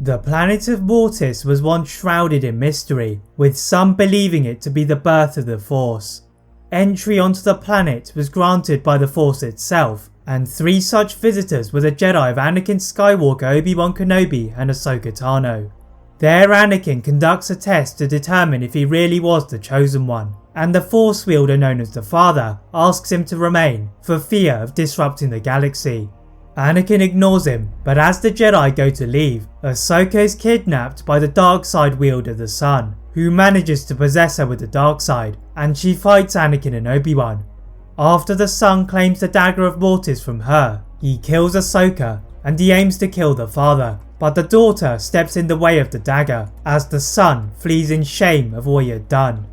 The planet of Mortis was once shrouded in mystery, with some believing it to be the birth of the Force. Entry onto the planet was granted by the Force itself, and 3 such visitors were the Jedi of Anakin Skywalker, Obi-Wan Kenobi and Ahsoka Tano. There Anakin conducts a test to determine if he really was the Chosen One, and the Force wielder known as the Father asks him to remain for fear of disrupting the galaxy. Anakin ignores him, but as the Jedi go to leave, Ahsoka is kidnapped by the dark side wielder the Sun, who manages to possess her with the dark side, and she fights Anakin and Obi-Wan. After the Son claims the dagger of Mortis from her, he kills Ahsoka and he aims to kill the father, but the daughter steps in the way of the dagger as the Son flees in shame of what he had done.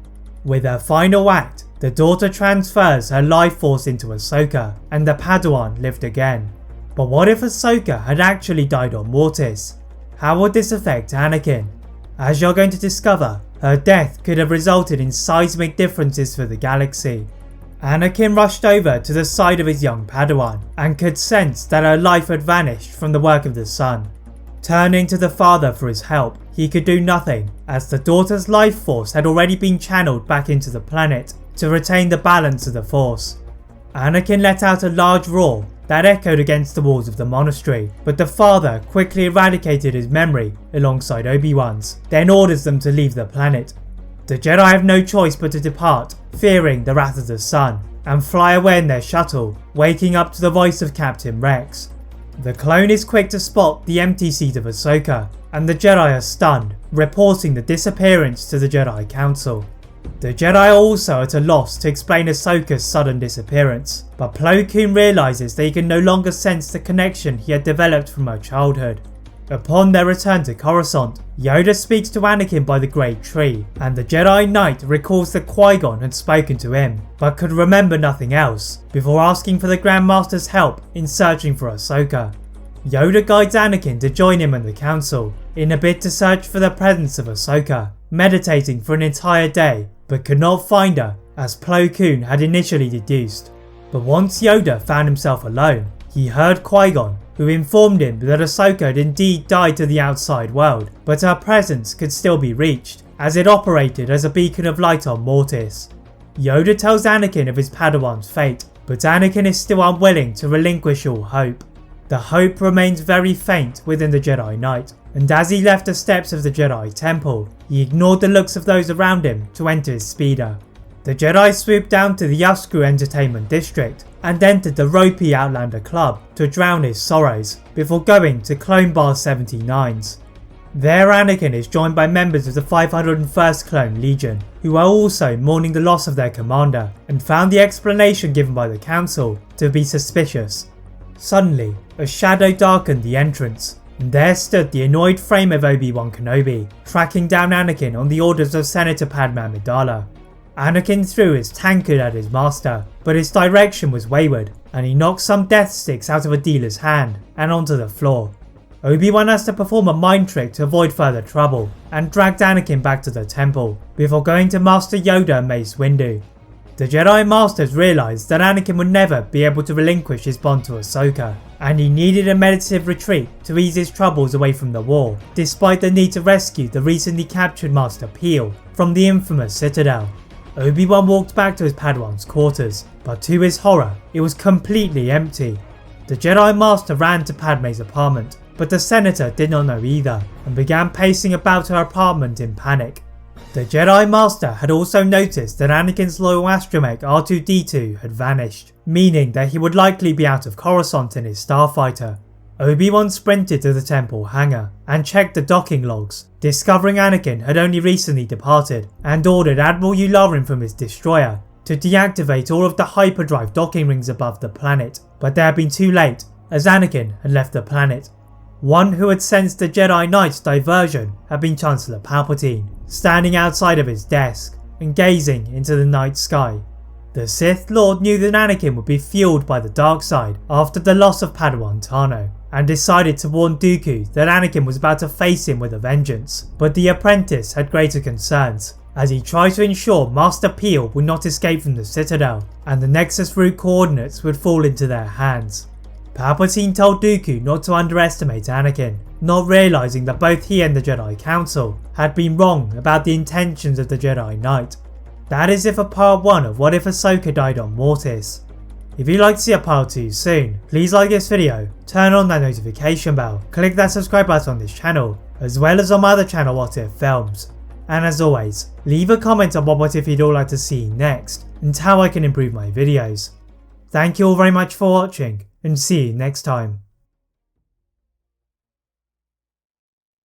With her final act, the daughter transfers her life force into Ahsoka and the padawan lived again. But what if Ahsoka had actually died on Mortis? How would this affect Anakin? As you're going to discover, her death could have resulted in seismic differences for the galaxy. Anakin rushed over to the side of his young padawan and could sense that her life had vanished from the work of the Son. Turning to the father for his help, he could do nothing as the daughter's life force had already been channeled back into the planet to retain the balance of the Force. Anakin let out a large roar that echoed against the walls of the monastery, but the father quickly eradicated his memory alongside Obi-Wan's, then orders them to leave the planet. The Jedi have no choice but to depart, fearing the wrath of the Sun, and fly away in their shuttle, waking up to the voice of Captain Rex. The clone is quick to spot the empty seat of Ahsoka, and the Jedi are stunned, reporting the disappearance to the Jedi Council. The Jedi are also at a loss to explain Ahsoka's sudden disappearance, but Plo Koon realises that he can no longer sense the connection he had developed from her childhood. Upon their return to Coruscant, Yoda speaks to Anakin by the Great Tree, and the Jedi Knight recalls that Qui-Gon had spoken to him, but could remember nothing else, before asking for the Grand Master's help in searching for Ahsoka. Yoda guides Anakin to join him and the Council, in a bid to search for the presence of Ahsoka, meditating for an entire day, but could not find her, as Plo Koon had initially deduced. But once Yoda found himself alone, he heard Qui-Gon, who informed him that Ahsoka had indeed died to the outside world, but her presence could still be reached, as it operated as a beacon of light on Mortis. Yoda tells Anakin of his Padawan's fate, but Anakin is still unwilling to relinquish all hope. The hope remains very faint within the Jedi Knight, and as he left the steps of the Jedi Temple, he ignored the looks of those around him to enter his speeder. The Jedi swooped down to the Yaskru Entertainment District and entered the ropey Outlander Club to drown his sorrows before going to Clone Bar 79's. There Anakin is joined by members of the 501st Clone Legion, who are also mourning the loss of their commander and found the explanation given by the Council to be suspicious. Suddenly, a shadow darkened the entrance, and there stood the annoyed frame of Obi-Wan Kenobi, tracking down Anakin on the orders of Senator Padme Amidala. Anakin threw his tankard at his master, but his direction was wayward, and he knocked some death sticks out of a dealer's hand and onto the floor. Obi-Wan has to perform a mind trick to avoid further trouble, and dragged Anakin back to the temple, before going to Master Yoda and Mace Windu. The Jedi Masters realised that Anakin would never be able to relinquish his bond to Ahsoka, and he needed a meditative retreat to ease his troubles away from the war, despite the need to rescue the recently captured Master Peel from the infamous Citadel. Obi-Wan walked back to his Padawan's quarters, but to his horror, it was completely empty. The Jedi Master ran to Padme's apartment, but the Senator did not know either, and began pacing about her apartment in panic. The Jedi Master had also noticed that Anakin's loyal astromech R2-D2 had vanished, meaning that he would likely be out of Coruscant in his starfighter. Obi-Wan sprinted to the temple hangar and checked the docking logs, discovering Anakin had only recently departed, and ordered Admiral Yularen from his destroyer to deactivate all of the hyperdrive docking rings above the planet, but they had been too late as Anakin had left the planet. One who had sensed the Jedi Knight's diversion had been Chancellor Palpatine, standing outside of his desk and gazing into the night sky. The Sith Lord knew that Anakin would be fueled by the dark side after the loss of Padawan Tano, and decided to warn Dooku that Anakin was about to face him with a vengeance, but the apprentice had greater concerns, as he tried to ensure Master Peel would not escape from the Citadel, and the Nexus route coordinates would fall into their hands. Palpatine told Dooku not to underestimate Anakin, not realising that both he and the Jedi Council had been wrong about the intentions of the Jedi Knight. That is it for part 1 of What If Ahsoka Died on Mortis. If you'd like to see a part 2 soon, please like this video, turn on that notification bell, click that subscribe button on this channel, as well as on my other channel What If Films. And as always, leave a comment on what if you'd all like to see next, and how I can improve my videos. Thank you all very much for watching, and see you next time.